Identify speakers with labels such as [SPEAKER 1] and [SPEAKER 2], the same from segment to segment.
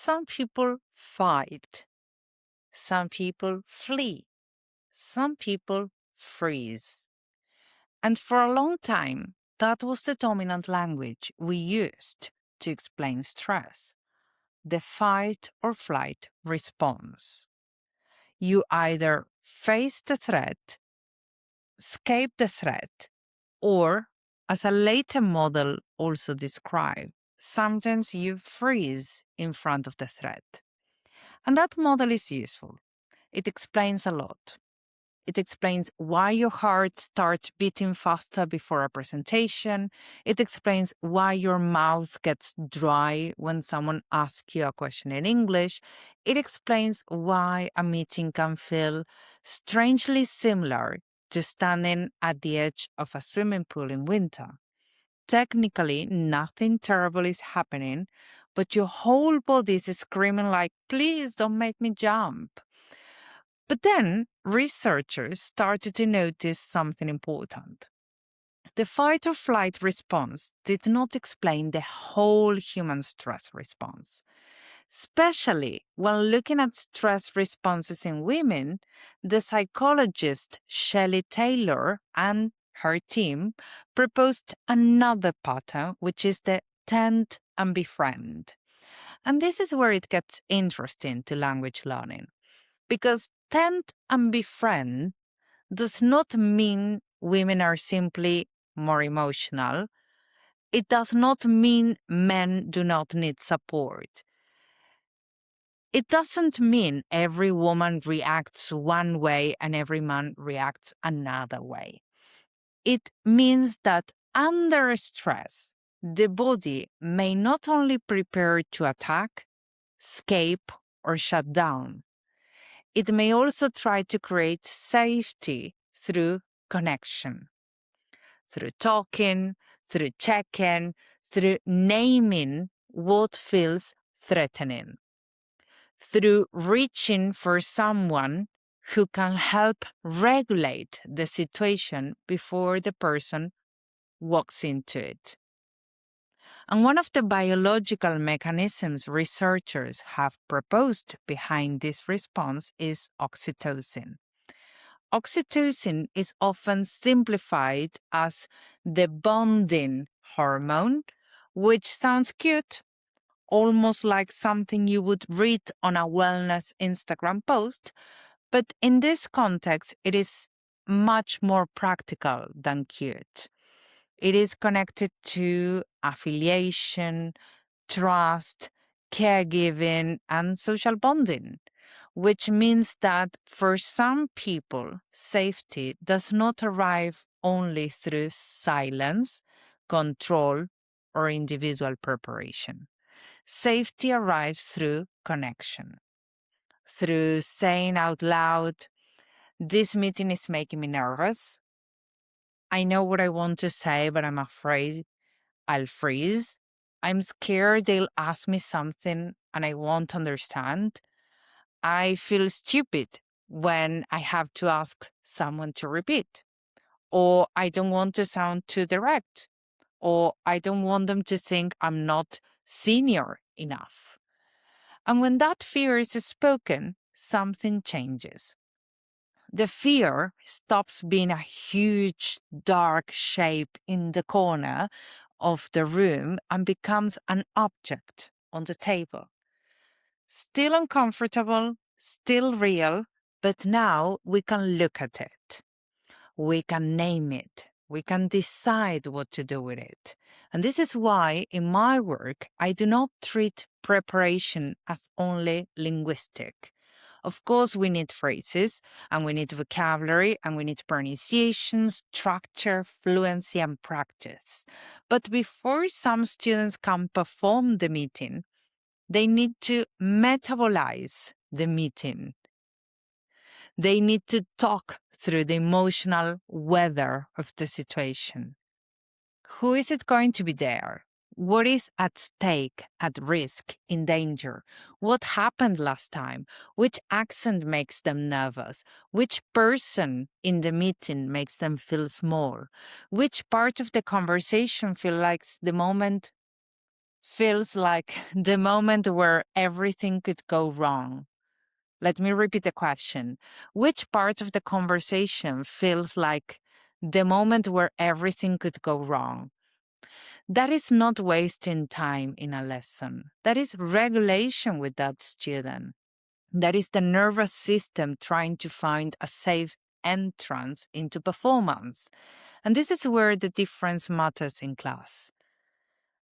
[SPEAKER 1] Some people fight. Some people flee. Some people freeze. And for a long time, that was the dominant language we used to explain stress. The fight or flight response. You either face the threat, escape the threat, or, as a later model also described, sometimes you freeze in front of the threat. And that model is useful. It explains a lot. It explains why your heart starts beating faster before a presentation. It explains why your mouth gets dry when someone asks you a question in English. It explains why a meeting can feel strangely similar to standing at the edge of a swimming pool in winter. Technically, nothing terrible is happening, but your whole body is screaming like, please don't make me jump. But then researchers started to notice something important. The fight or flight response did not explain the whole human stress response. Especially when looking at stress responses in women, the psychologist Shelley Taylor and her team proposed another pattern, which is the tend and befriend. And this is where it gets interesting to language learning. Because tend and befriend does not mean women are simply more emotional. It does not mean men do not need support. It doesn't mean every woman reacts one way and every man reacts another way. It means that under stress, the body may not only prepare to attack, escape, or shut down. It may also try to create safety through connection, through talking, through checking, through naming what feels threatening, through reaching for someone who can help regulate the situation before the person walks into it. And one of the biological mechanisms researchers have proposed behind this response is oxytocin. Oxytocin is often simplified as the bonding hormone, which sounds cute, almost like something you would read on a wellness Instagram post, but in this context, it is much more practical than cute. It is connected to affiliation, trust, caregiving, and social bonding, which means that for some people, safety does not arrive only through silence, control, or individual preparation. Safety arrives through connection, through saying out loud, this meeting is making me nervous. I know what I want to say, but I'm afraid I'll freeze. I'm scared they'll ask me something and I won't understand. I feel stupid when I have to ask someone to repeat. Or I don't want to sound too direct. Or I don't want them to think I'm not senior enough. And when that fear is spoken, something changes. The fear stops being a huge dark shape in the corner of the room and becomes an object on the table. Still uncomfortable, still real, but now we can look at it. We can name it. We can decide what to do with it. And this is why in my work, I do not treat preparation as only linguistic. Of course, we need phrases and we need vocabulary and we need pronunciation, structure, fluency, and practice. But before some students can perform the meeting, they need to metabolize the meeting. They need to talk through the emotional weather of the situation. Who is it going to be there? What is at stake, at risk, in danger? What happened last time? Which accent makes them nervous? Which person in the meeting makes them feel small? Which part of the conversation feels like the moment feels like the moment where everything could go wrong? Let me repeat the question. Which part of the conversation feels like the moment where everything could go wrong? That is not wasting time in a lesson. That is regulation with that student. That is the nervous system trying to find a safe entrance into performance. And this is where the difference matters in class.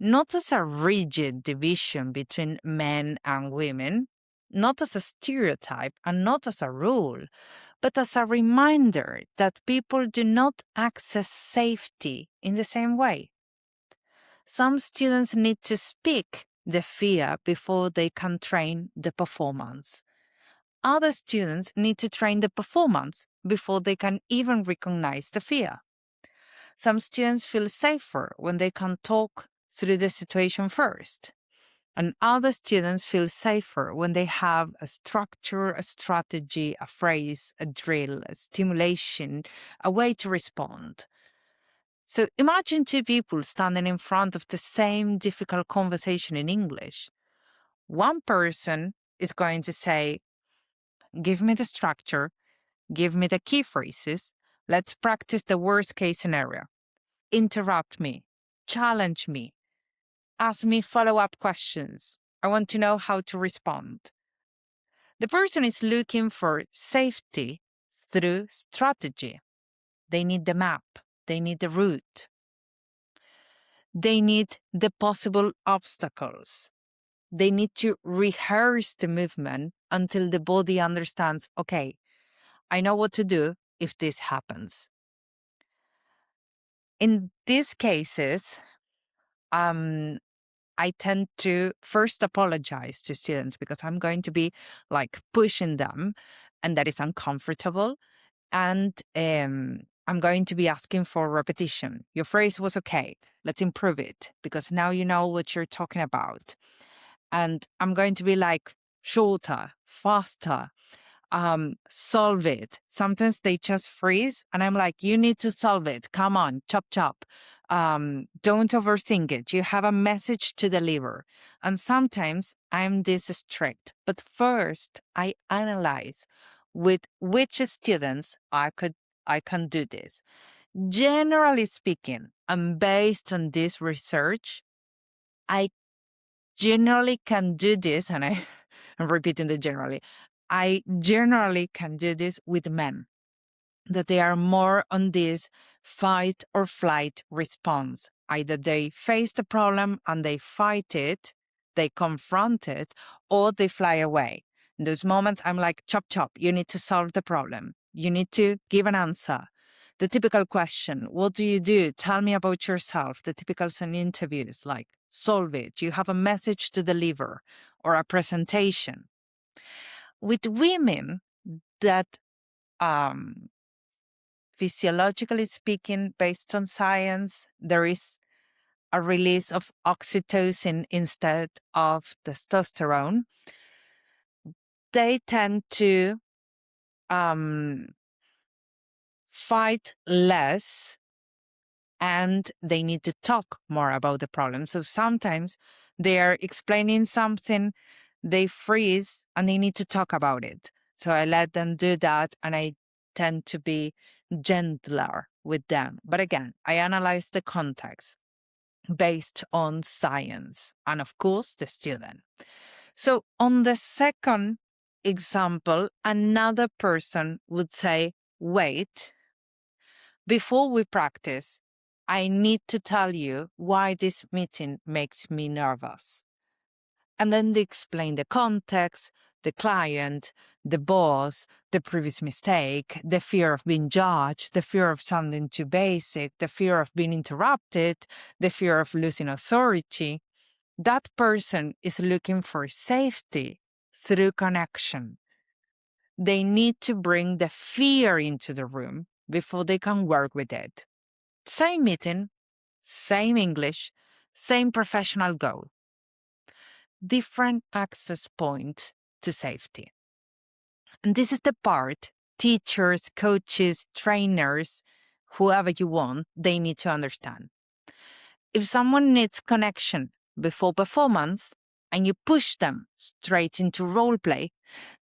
[SPEAKER 1] Not as a rigid division between men and women, not as a stereotype and not as a rule, but as a reminder that people do not access safety in the same way. Some students need to speak the fear before they can train the performance. Other students need to train the performance before they can even recognize the fear. Some students feel safer when they can talk through the situation first. And other students feel safer when they have a structure, a strategy, a phrase, a drill, a stimulation, a way to respond. So imagine two people standing in front of the same difficult conversation in English. One person is going to say, give me the structure, give me the key phrases, let's practice the worst case scenario. Interrupt me, challenge me, ask me follow-up questions. I want to know how to respond. The person is looking for safety through strategy. They need the map, they need the route. They need the possible obstacles. They need to rehearse the movement until the body understands, okay, I know what to do if this happens. In these cases, I tend to first apologize to students because I'm going to be like pushing them, and that is uncomfortable. And I'm going to be asking for repetition. Your phrase was okay. Let's improve it because now you know what you're talking about. And I'm going to be like shorter, faster, solve it. Sometimes they just freeze and I'm like, you need to solve it. Come on, chop, chop. Don't overthink it. You have a message to deliver. And sometimes I'm this strict, but first I analyze with which students I can do this. Generally speaking, and based on this research, I generally can do this, and I'm repeating the generally, I generally can do this with men, that they are more on this fight or flight response. Either they face the problem and they fight it, they confront it, or they fly away. In those moments, I'm like, chop, chop, you need to solve the problem. You need to give an answer. The typical question, what do you do? Tell me about yourself. The typical in interviews, like, solve it. You have a message to deliver or a presentation. With women that physiologically speaking, based on science, there is a release of oxytocin instead of testosterone. They tend to fight less and they need to talk more about the problem. So sometimes they are explaining something, they freeze and they need to talk about it. So I let them do that and I tend to be gentler with them. But again, I analyze the context based on science and, of course, the student. So on the second example, another person would say, wait, before we practice, I need to tell you why this meeting makes me nervous. And then they explain the context, the client, the boss, the previous mistake, the fear of being judged, the fear of sounding too basic, the fear of being interrupted, the fear of losing authority. That person is looking for safety through connection. They need to bring the fear into the room before they can work with it. Same meeting, same English, same professional goal. Different access points to safety. And this is the part teachers, coaches, trainers, whoever you want, they need to understand. If someone needs connection before performance and you push them straight into role play,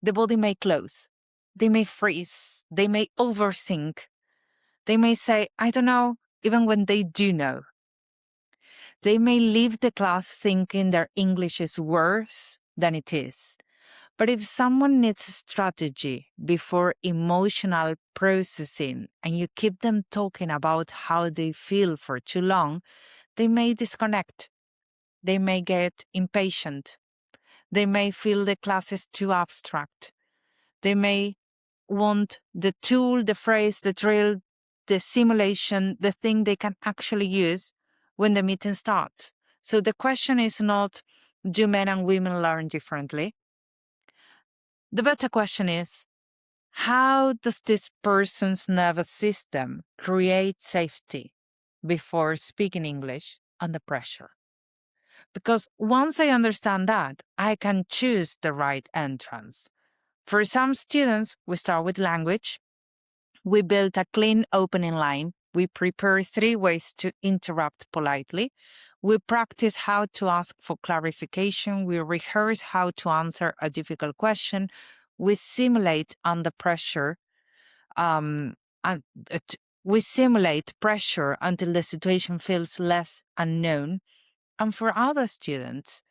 [SPEAKER 1] the body may close. They may freeze. They may overthink. They may say, I don't know, even when they do know. They may leave the class thinking their English is worse than it is. But if someone needs a strategy before emotional processing and you keep them talking about how they feel for too long, they may disconnect. They may get impatient. They may feel the class is too abstract. They may want the tool, the phrase, the drill, the simulation, the thing they can actually use when the meeting starts. So the question is not, do men and women learn differently? The better question is, how does this person's nervous system create safety before speaking English under pressure? Because once I understand that, I can choose the right entrance. For some students, we start with language. We build a clean opening line. We prepare 3 ways to interrupt politely. We practice how to ask for clarification. We rehearse how to answer a difficult question. We simulate under pressure. And we simulate pressure until the situation feels less unknown. And for other students,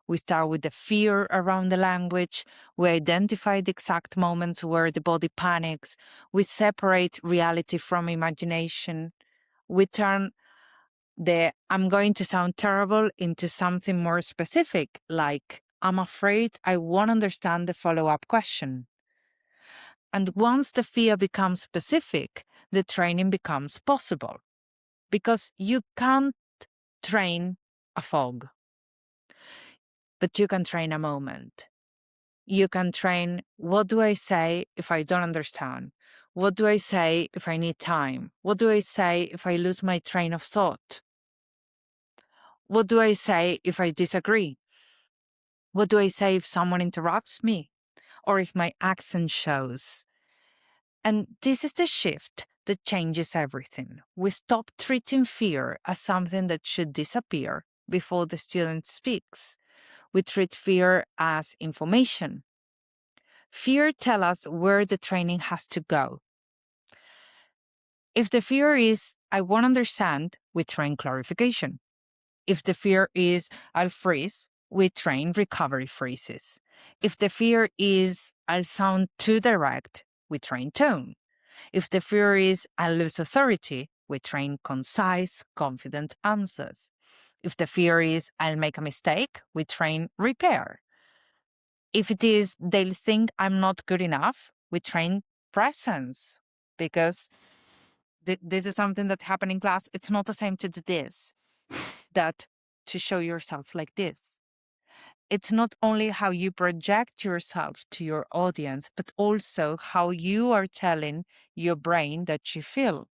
[SPEAKER 1] we start with the fear around the language. We identify the exact moments where the body panics. We separate reality from imagination. We turn the I'm going to sound terrible into something more specific, like I'm afraid I won't understand the follow-up question. And once the fear becomes specific, the training becomes possible. Because you can't train a fog, but you can train a moment. You can train, what do I say if I don't understand? What do I say if I need time? What do I say if I lose my train of thought? What do I say if I disagree? What do I say if someone interrupts me? Or if my accent shows? And this is the shift that changes everything. We stop treating fear as something that should disappear before the student speaks. We treat fear as information. Fear tells us where the training has to go. If the fear is, I won't understand, we train clarification. If the fear is, I'll freeze, we train recovery phrases. If the fear is, I'll sound too direct, we train tone. If the fear is, I'll lose authority, we train concise, confident answers. If the fear is, I'll make a mistake, we train repair. If it is, they'll think I'm not good enough, we train presence. Because this is something that happened in class. It's not the same to do this, that to show yourself like this. It's not only how you project yourself to your audience, but also how you are telling your brain that you feel.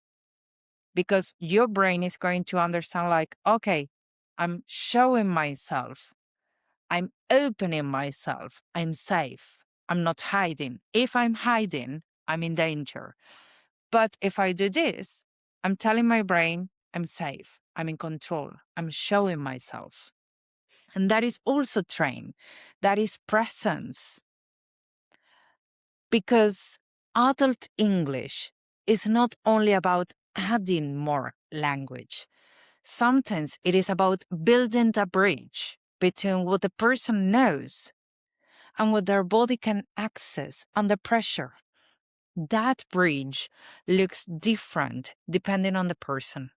[SPEAKER 1] Because your brain is going to understand like, okay, I'm showing myself. I'm opening myself. I'm safe. I'm not hiding. If I'm hiding, I'm in danger. But if I do this, I'm telling my brain, I'm safe. I'm in control. I'm showing myself. And that is also train. That is presence. Because adult English is not only about adding more language. Sometimes it is about building a bridge between what the person knows and what their body can access under pressure. That bridge looks different depending on the person.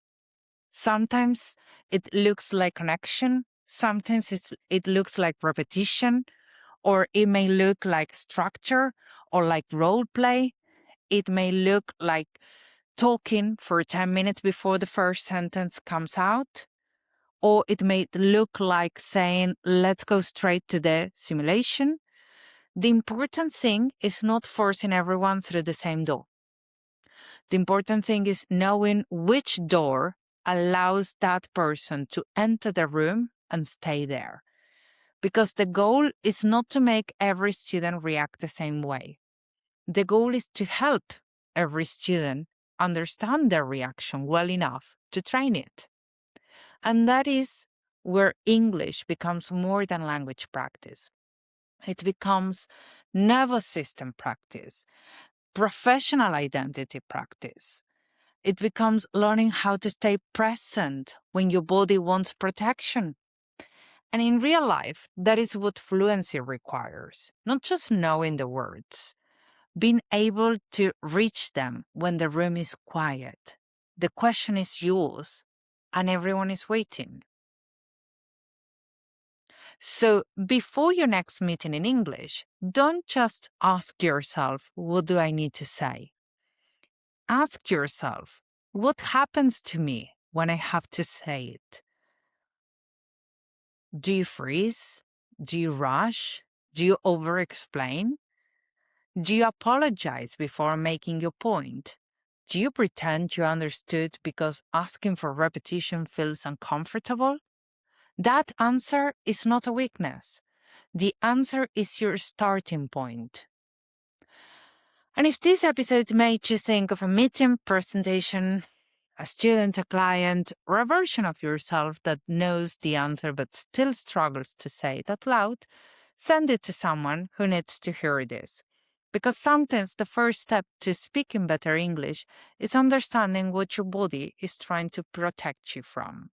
[SPEAKER 1] Sometimes it looks like connection. Sometimes it looks like repetition, or it may look like structure or like role play. It may look like talking for 10 minutes before the first sentence comes out, or it may look like saying, let's go straight to the simulation. The important thing is not forcing everyone through the same door. The important thing is knowing which door allows that person to enter the room and stay there. Because the goal is not to make every student react the same way. The goal is to help every student understand their reaction well enough to train it. And that is where English becomes more than language practice. It becomes nervous system practice, professional identity practice. It becomes learning how to stay present when your body wants protection. And in real life, that is what fluency requires, not just knowing the words, being able to reach them when the room is quiet. The question is yours, and everyone is waiting. So before your next meeting in English, don't just ask yourself, what do I need to say? Ask yourself, what happens to me when I have to say it? Do you freeze? Do you rush? Do you over-explain? Do you apologize before making your point? Do you pretend you understood because asking for repetition feels uncomfortable? That answer is not a weakness. The answer is your starting point. And if this episode made you think of a meeting, presentation, a student, a client, or a version of yourself that knows the answer but still struggles to say it out loud, send it to someone who needs to hear this. Because sometimes the first step to speaking better English is understanding what your body is trying to protect you from.